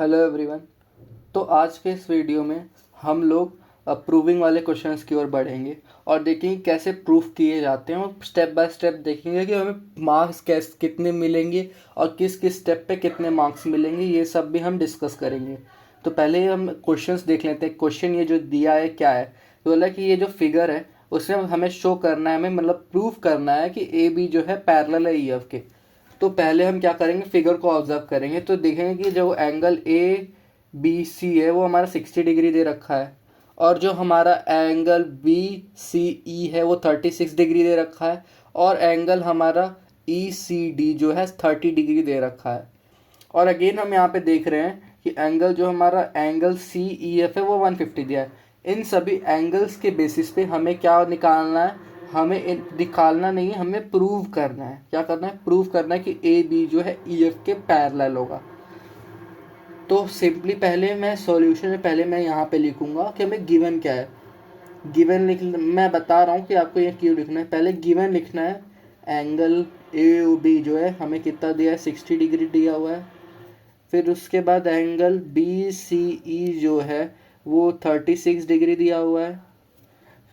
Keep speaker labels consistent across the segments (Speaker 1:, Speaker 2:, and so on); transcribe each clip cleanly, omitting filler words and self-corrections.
Speaker 1: Hello everyone. तो आज के इस वीडियो में हम लोग प्रूविंग वाले क्वेश्चंस की ओर बढ़ेंगे और देखेंगे कैसे प्रूफ किए जाते हैं और स्टेप बाय स्टेप देखेंगे कि हमें मार्क्स कैसे कितने मिलेंगे और किस किस स्टेप पे कितने मार्क्स मिलेंगे, ये सब भी हम डिस्कस करेंगे। तो पहले हम क्वेश्चंस देख लेते हैं। क्वेश्चन ये जो दिया है क्या है, तो बोला कि ये जो फिगर है उसमें हमें शो करना है, हमें मतलब प्रूफ करना है कि ए बी जो है पैरेलल है ई एफ के। तो पहले हम क्या करेंगे, फिगर को ऑब्जर्व करेंगे तो देखेंगे कि जो एंगल ए बी सी है वो हमारा 60 डिग्री दे रखा है और जो हमारा एंगल बी सी ई है वो 36 डिग्री दे रखा है और एंगल हमारा ई सी डी जो है 30 डिग्री दे रखा है। और अगेन हम यहाँ पे देख रहे हैं कि एंगल जो हमारा एंगल सी ई एफ है वो 150 दिया है। इन सभी एंगल्स के बेसिस पे हमें क्या निकालना है, हमें निकालना नहीं है, हमें प्रूव करना है। क्या करना है, प्रूव करना है कि ए बी जो है ई एफ के पैरेलल होगा। तो सिंपली पहले मैं सॉल्यूशन में पहले मैं यहाँ पे लिखूंगा कि हमें गिवन क्या है। गिवन लिख, मैं बता रहा हूँ कि आपको ये क्यों लिखना है। पहले गिवन लिखना है, एंगल ए बी जो है हमें कितना दिया है, 60 डिग्री दिया हुआ है। फिर उसके बाद एंगल बी सी ई जो है वो 36 डिग्री दिया हुआ है।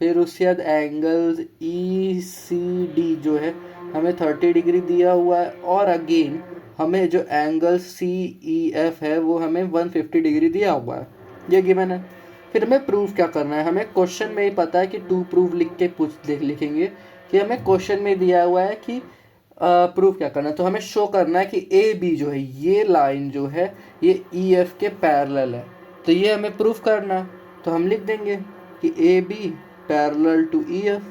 Speaker 1: फिर उसके बाद एंगल ई सी डी जो है हमें 30 डिग्री दिया हुआ है और अगेन हमें जो एंगल सी ई एफ है वो हमें 150 डिग्री दिया हुआ है। ये गिवन है। फिर हमें प्रूफ क्या करना है, हमें क्वेश्चन में ही पता है कि टू प्रूफ लिख के लिखेंगे कि हमें क्वेश्चन में दिया हुआ है कि प्रूफ क्या करना है। तो हमें शो करना है कि ए बी जो है ये लाइन जो है ये ई एफ के पैरेलल है। तो ये हमें प्रूफ करना है। तो हम लिख देंगे कि A B parallel to E F,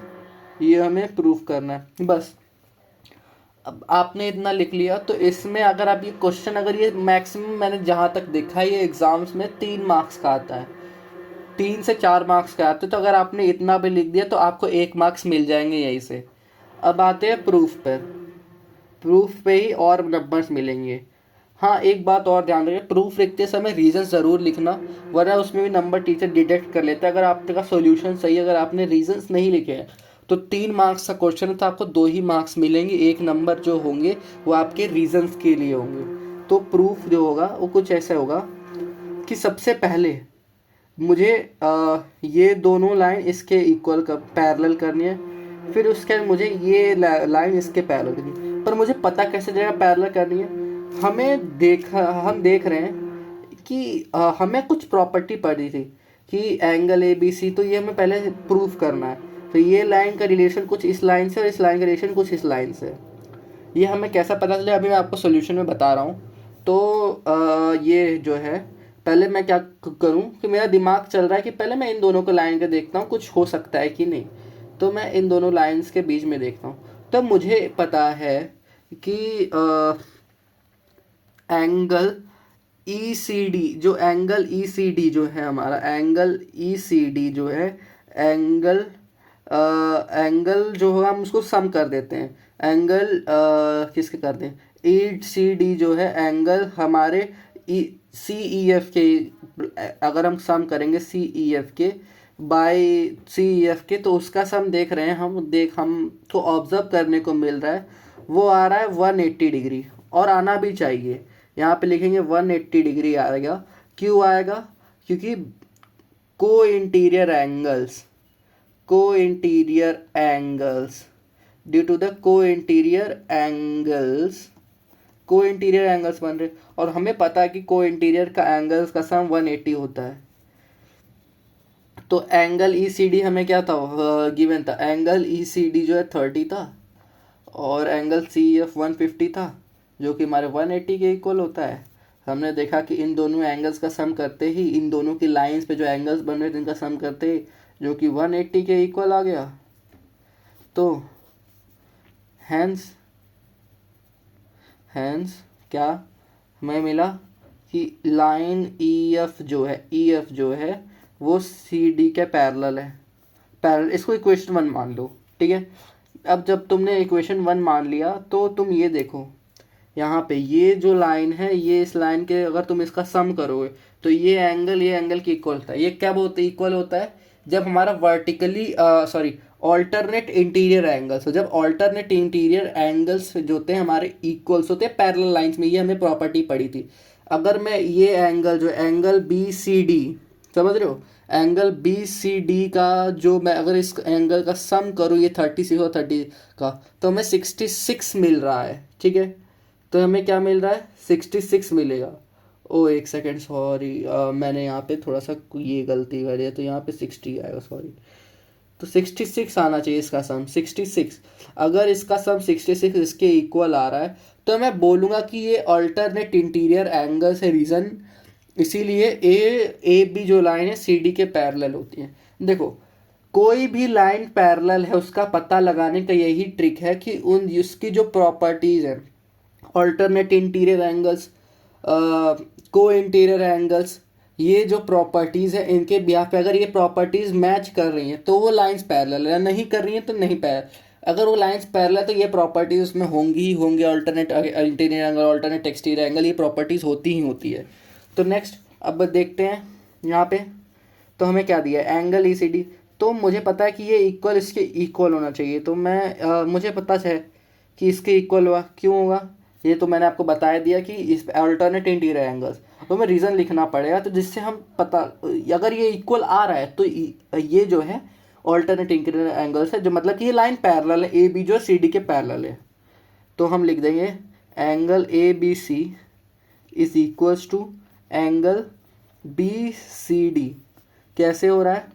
Speaker 1: ये हमें प्रूफ करना है बस। अब आपने इतना लिख लिया तो इसमें अगर आप ये क्वेश्चन, अगर ये मैक्सिमम मैंने जहाँ तक देखा है ये एग्जाम्स में 3 मार्क्स का आता है, 3 से 4 मार्क्स का आते हैं। तो अगर आपने इतना भी लिख दिया तो आपको 1 मार्क्स मिल जाएंगे यहीं से। अब आते हैं प्रूफ पर। प्रूफ पे ही और नंबर्स मिलेंगे। हाँ, एक बात और ध्यान रखिए, प्रूफ लिखते समय रीज़न ज़रूर लिखना, वरना उसमें भी नंबर टीचर डिडक्ट कर लेता है। अगर आपका सॉल्यूशन सही है, अगर आपने रीजंस नहीं लिखे हैं तो 3 मार्क्स का क्वेश्चन है तो आपको 2 ही मार्क्स मिलेंगे। 1 नंबर जो होंगे वो आपके रीजंस के लिए होंगे। तो प्रूफ जो होगा वो कुछ ऐसा होगा कि सबसे पहले मुझे ये दोनों लाइन इसके इक्वल पैरेलल करनी है। फिर उसके बाद मुझे ये लाइन इसके पैरेलल करनी है। पर मुझे पता कैसे चलेगा पैरेलल करनी है, हम देख रहे हैं कि हमें कुछ प्रॉपर्टी पड़ी थी कि एंगल ए बी सी, तो ये हमें पहले प्रूफ करना है। तो ये लाइन का रिलेशन कुछ इस लाइन से और इस लाइन का रिलेशन कुछ इस लाइन से। ये हमें कैसा पता चले, अभी मैं आपको सोल्यूशन में बता रहा हूँ। तो ये जो है, पहले मैं क्या करूँ कि मेरा दिमाग चल रहा है कि पहले मैं इन दोनों को लाइन के देखता हूँ कुछ हो सकता है कि नहीं। तो मैं इन दोनों लाइंस के बीच में देखता हूँ। तो मुझे पता है कि एंगल ई सी डी, जो एंगल ई सी डी जो है हमारा एंगल ई सी डी जो है एंगल एंगल जो होगा हम उसको सम कर देते हैं। एंगल किसके करते हैं, ई सी डी जो है एंगल हमारे ई सी ई एफ के, अगर हम सम करेंगे सी ई एफ के बाय सी ई एफ के तो उसका सम देख रहे हैं हम तो ऑब्जर्व करने को मिल रहा है वो आ रहा है 180 डिग्री। और आना भी चाहिए, यहाँ पे लिखेंगे 180 डिग्री आएगा। क्यों आएगा, क्योंकि co interior angles due to the co interior angles बन रहे। और हमें पता है कि को इंटीरियर का एंगल्स का सम 180 होता है। तो एंगल ई सी डी हमें क्या था, गिवन था एंगल ई सी डी जो है 30 था और एंगल सी एफ 150 था, जो कि हमारे 180 के इक्वल होता है। हमने देखा कि इन दोनों एंगल्स का सम करते ही, इन दोनों की लाइंस पे जो एंगल्स बन रहे थे इनका सम करते ही जो कि 180 के इक्वल आ गया। तो हैंस क्या हमें मिला कि लाइन ई एफ जो है वो सी डी के पैरेलल है। इसको इक्वेशन 1 मान लो, ठीक है। अब जब तुमने इक्वेशन 1 मान लिया तो तुम ये देखो, यहाँ पे ये जो लाइन है ये इस लाइन के अगर तुम इसका सम करोगे तो ये एंगल की इक्वल होता है। ये क्या बोलते हैं, इक्वल होता है जब हमारा ऑल्टरनेट इंटीरियर एंगल्स। तो जब ऑल्टरनेट इंटीरियर एंगल्स जो होते हैं हमारे इक्वल्स होते हैं पैरेलल लाइंस में, ये हमें प्रॉपर्टी पड़ी थी। अगर मैं ये एंगल जो एंगल बी सी डी, समझ रहे हो, एंगल बी सी डी का जो मैं अगर इस एंगल का सम करूँ, ये 36 और 30 का, तो हमें 66 मिल रहा है। ठीक है, तो हमें क्या मिल रहा है, 66 मिलेगा। ओ एक सेकेंड, सॉरी, मैंने यहाँ पे थोड़ा सा ये गलती करी है, तो यहाँ पे 60 आएगा, सॉरी। तो 66 आना चाहिए इसका सम, 66। अगर इसका सम 66 इसके इक्वल आ रहा है, तो मैं बोलूँगा कि ये अल्टरनेट इंटीरियर एंगल से रीज़न, इसीलिए ए बी जो लाइन है सी डी के पैरेलल होती है। देखो, कोई भी लाइन पैरेलल है उसका पता लगाने का यही ट्रिक है कि उन उसकी जो प्रॉपर्टीज़ है, अल्टरनेट इंटीरियर एंगल्स, को इंटीरियर एंगल्स, ये जो प्रॉपर्टीज़ है इनके बिहार पे अगर ये प्रॉपर्टीज़ मैच कर रही हैं तो वो लाइंस पैरेलल है, नहीं कर रही हैं तो नहीं पैरेलल। अगर वो लाइंस पैरेलल है तो ये प्रॉपर्टीज़ उसमें होंगी ही होंगी, alternate interior angle, alternate exterior angle, ये प्रॉपर्टीज़ होती ही होती है। तो नेक्स्ट अब देखते हैं यहाँ पे, तो हमें क्या दिया है, एंगल ई सी डी। तो मुझे पता है कि ये इक्वल इसके इक्वल होना चाहिए, तो मैं मुझे पता है कि इसके इक्वल हुआ, क्यों होगा ये तो मैंने आपको बता दिया कि इस अल्टरनेट इंटीरियर एंगल्स, तो मैं रीज़न लिखना पड़ेगा, तो जिससे हम पता, अगर ये इक्वल आ रहा है तो ये जो है अल्टरनेट इंटीरियर एंगल्स है, जो मतलब कि ये लाइन पैरेलल है, ए बी जो सी डी के पैरेलल है। तो हम लिख देंगे angle A B C is equals to angle B C D. कैसे हो रहा है,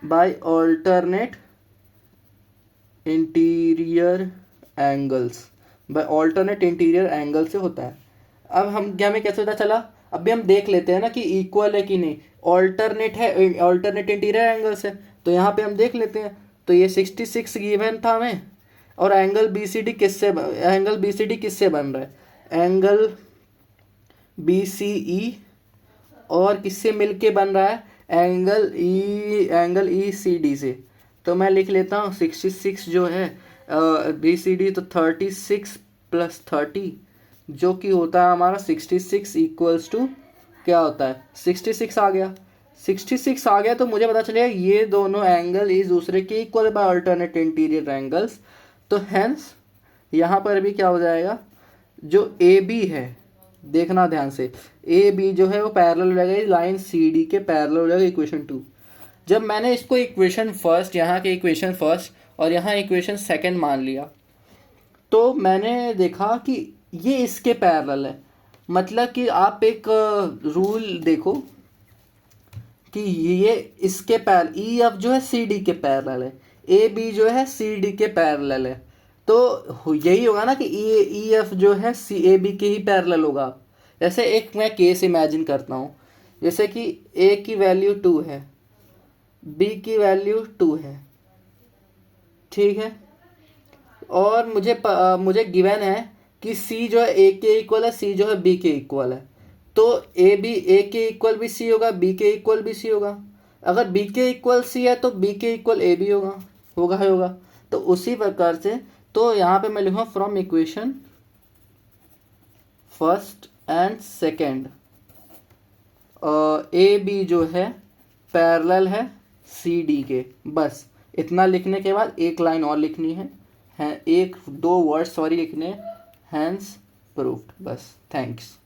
Speaker 1: by alternate interior angles, by alternate interior angle से होता है। अब हम क्या, हमें कैसे पता चला, अभी हम देख लेते हैं ना कि इक्वल है कि नहीं, ऑल्टरनेट है, अल्टरनेट इंटीरियर एंगल्स है, तो यहाँ पे हम देख लेते हैं। तो ये 66 गिवन था हमें, और एंगल बी सी डी किससे बन रहा है, एंगल बी सी ई और किससे मिलके बन रहा है, एंगल ई सी डी से। तो मैं लिख लेता हूँ 66 जो है बी सी डी, तो 36 + 30 जो कि होता है हमारा 66 इक्वल्स टू क्या होता है, 66 आ गया। 66 आ गया तो मुझे पता चलेगा ये दोनों एंगल एक दूसरे के equal bye alternate interior angles. तो हैंस यहाँ पर भी क्या हो जाएगा, जो ए बी है, देखना ध्यान से, ए बी जो है वो पैरेलल हो जाएगा लाइन सी डी के पैरेलल हो जाएगा, इक्वेशन 2। जब मैंने इसको इक्वेशन फर्स्ट, यहाँ के इक्वेशन फर्स्ट और यहाँ इक्वेशन सेकंड मान लिया, तो मैंने देखा कि ये इसके पैरेलल है। मतलब कि आप एक रूल देखो कि ये इसके ई एफ जो है सी डी के पैरेलल है, ए बी जो है सी डी के पैरेलल है, तो यही होगा ना कि ई एफ जो है सी ए बी के ही पैरेलल होगा। जैसे एक मैं केस इमेजिन करता हूँ, जैसे कि ए की वैल्यू 2 है, बी की वैल्यू 2 है, ठीक है, और मुझे गिवन है कि सी जो है ए के इक्वल है, सी जो है बी के इक्वल है, तो ए बी ए के इक्वल भी सी होगा, बी के इक्वल भी सी होगा। अगर बी के इक्वल सी है तो बी के इक्वल ए भी होगा। तो उसी प्रकार से, तो यहाँ पे मैं लिखूँगा from equation first and second, A B जो है पैरेलल है सी डी के। बस इतना लिखने के बाद एक लाइन और लिखनी है, एक दो वर्ड सॉरी लिखने, हैंस प्रूफ्ड। बस, थैंक्स।